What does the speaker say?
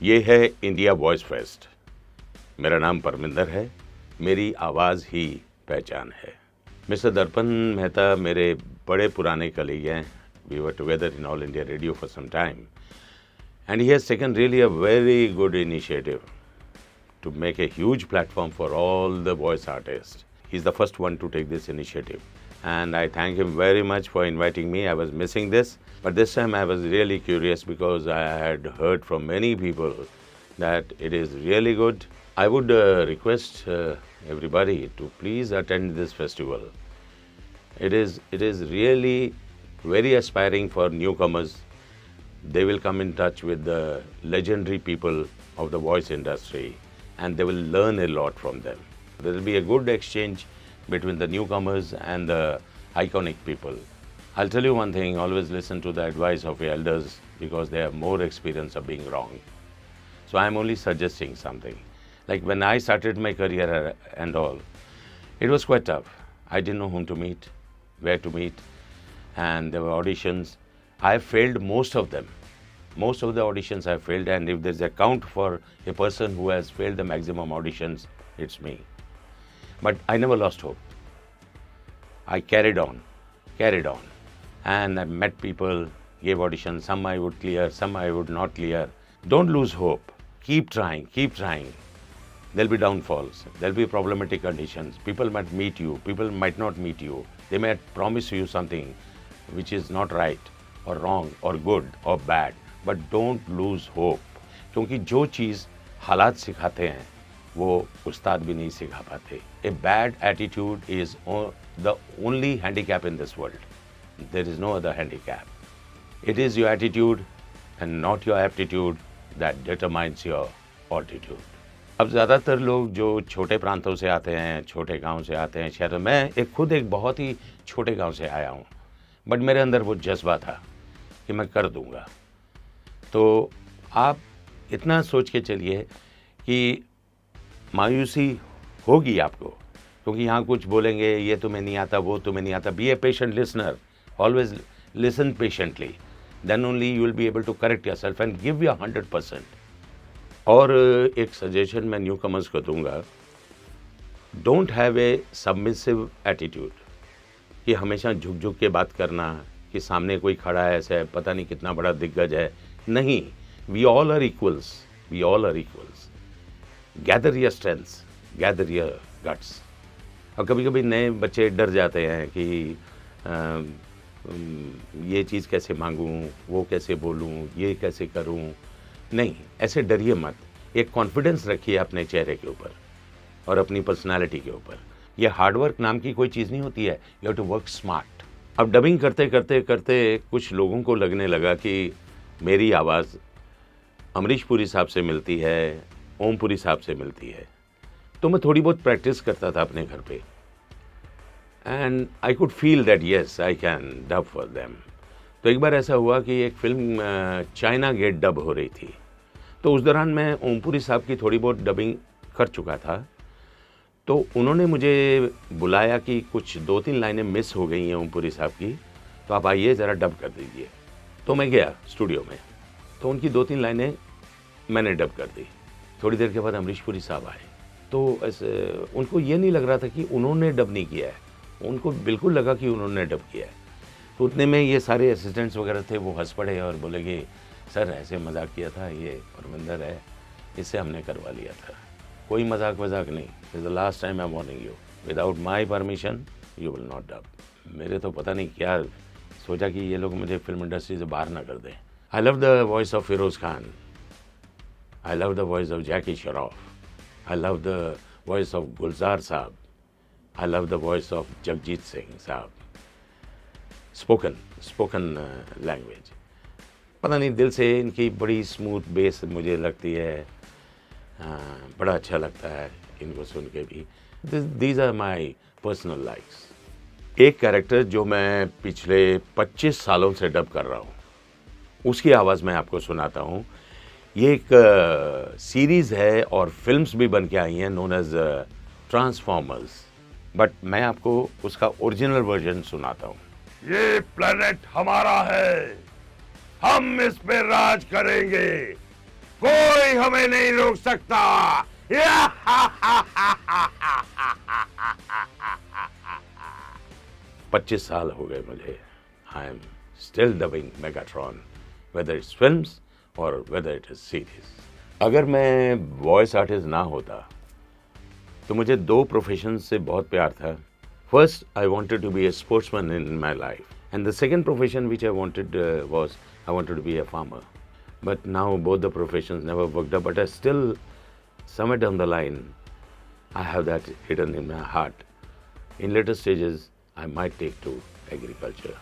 ये है India voice fest. मेरा नाम परमिंदर है, मेरी आवाज़ ही पहचान है। मिस्टर दर्पण मेहता मेरे बड़े पुराने कलीग हैं। We were together in All India Radio for some time and he has taken really a very good initiative to make a huge platform for all the voice artists. He's the first one to take this initiative and I thank him very much for inviting me. I was missing this, but this time I was really curious because I had heard from many people that it is really good. I would request everybody to please attend this festival. It is really very aspiring for newcomers. They will come in touch with the legendary people of the voice industry and they will learn a lot from them. There will be a good exchange between the newcomers and the iconic people. I'll tell you one thing, always listen to the advice of your elders because they have more experience of being wrong. So I'm only suggesting something. Like when I started my career and all, it was quite tough. I didn't know whom to meet, where to meet, and there were auditions. I failed most of them. Most of the auditions I failed, and if there's a count for a person who has failed the maximum auditions, it's me. But I never lost hope. I carried on, and I met people, gave auditions. Some I would clear, some I would not clear. Don't lose hope. Keep trying. There'll be downfalls. There'll be problematic conditions. People might meet you. People might not meet you. They might promise you something which is not right, or wrong, or good, or bad. But don't lose hope. क्योंकि जो चीज़ हालात सिखाते हैं वो उस्ताद भी नहीं सिखा पाते. A bad attitude is the only handicap in this world. There is no other handicap. It is your attitude and not your aptitude that determines your altitude. अब ज़्यादातर लोग जो छोटे प्रांतों से आते हैं, छोटे गांव से आते हैं शहर, मैं खुद एक बहुत ही छोटे गांव से आया हूँ, बट मेरे अंदर वो जज्बा था कि मैं कर दूंगा. तो आप इतना सोच के चलिए कि मायूसी होगी आपको, क्योंकि यहाँ कुछ बोलेंगे ये तुम्हें नहीं आता, वो तुम्हें नहीं आता. Be a patient listener, always listen patiently, then only you will be able to correct yourself and give your 100%. और एक सजेशन मैं न्यू कमर्स को दूंगा, don't have a submissive attitude कि हमेशा झुक के बात करना कि सामने कोई खड़ा है, ऐसा है, पता नहीं कितना बड़ा दिग्गज है. नहीं, we all are equals. Gather your strengths, gather your guts. और कभी कभी नए बच्चे डर जाते हैं कि ये चीज़ कैसे मांगूं, वो कैसे बोलूं, ये कैसे करूं. नहीं, ऐसे डरिए मत. एक कॉन्फिडेंस रखिए अपने चेहरे के ऊपर और अपनी पर्सनालिटी के ऊपर. ये हार्डवर्क नाम की कोई चीज़ नहीं होती है. You have to work smart. अब डबिंग करते कुछ लोगों को लगने लगा कि मेरी आवाज़ अमरीश पुरी साहब से मिलती है, ओम पुरी साहब से मिलती है. तो मैं थोड़ी बहुत प्रैक्टिस करता था अपने घर पे and I could feel that yes I can dub for them. तो एक बार ऐसा हुआ कि एक फिल्म चाइना गेट डब हो रही थी. तो उस दौरान मैं ओम पुरी साहब की थोड़ी बहुत डबिंग कर चुका था. तो उन्होंने मुझे बुलाया कि कुछ 2-3 लाइनें मिस हो गई हैं ओम पुरी साहब की, तो आप आइए ज़रा डब कर दीजिए. तो मैं गया स्टूडियो में, तो उनकी 2-3 लाइनें मैंने डब कर दी. थोड़ी देर के बाद अमरीश पुरी साहब आए. तो ऐसे उनको ये नहीं लग रहा था कि उन्होंने डब नहीं किया है, उनको बिल्कुल लगा कि उन्होंने डब किया है. तो उतने में ये सारे असिस्टेंट्स वगैरह थे, वो हंस पड़े और बोले कि सर ऐसे मजाक किया था, ये परमिंदर है, इससे हमने करवा लिया था. कोई मजाक नहीं. This is the last time I am warning you, without my permission you will not dub. मेरे तो पता नहीं क्या सोचा कि ये लोग मुझे फिल्म इंडस्ट्री से बाहर ना कर दें. I love the voice of Firoz Khan, I love the voice of Jackie Shroff, I love the voice of Gulzar Sahab, I love the voice of Jagjit Singh Sahab. Spoken language, पता नहीं दिल से इनकी बड़ी स्मूथ बेस मुझे लगती है. बड़ा अच्छा लगता है इनको सुन के भी. These are my personal likes. एक कैरेक्टर जो मैं पिछले 25 सालों से डब कर रहा हूँ, उसकी आवाज़ मैं आपको सुनाता हूँ. ये एक सीरीज़ है और फिल्म्स भी बन के आई हैं, नोन एज ट्रांसफॉर्मर्स. बट मैं आपको उसका ओरिजिनल वर्जन सुनाता हूँ. ये प्लेनेट हमारा है, हम इस पे राज करेंगे. कोई हमें नहीं रोक सकता। 25 साल हो गए मुझे। I am still dubbing Megatron, whether it's films और वेदर इट इज सीरीज। अगर मैं वॉइस आर्टिस्ट ना होता तो मुझे दो प्रोफेशन से बहुत प्यार था। First, I wanted to be a sportsman in my life, and the second profession which I wanted was I wanted to be a farmer. But now both the professions never worked out. But I still, somewhere down the line, I have that hidden in my heart. In later stages, I might take to agriculture.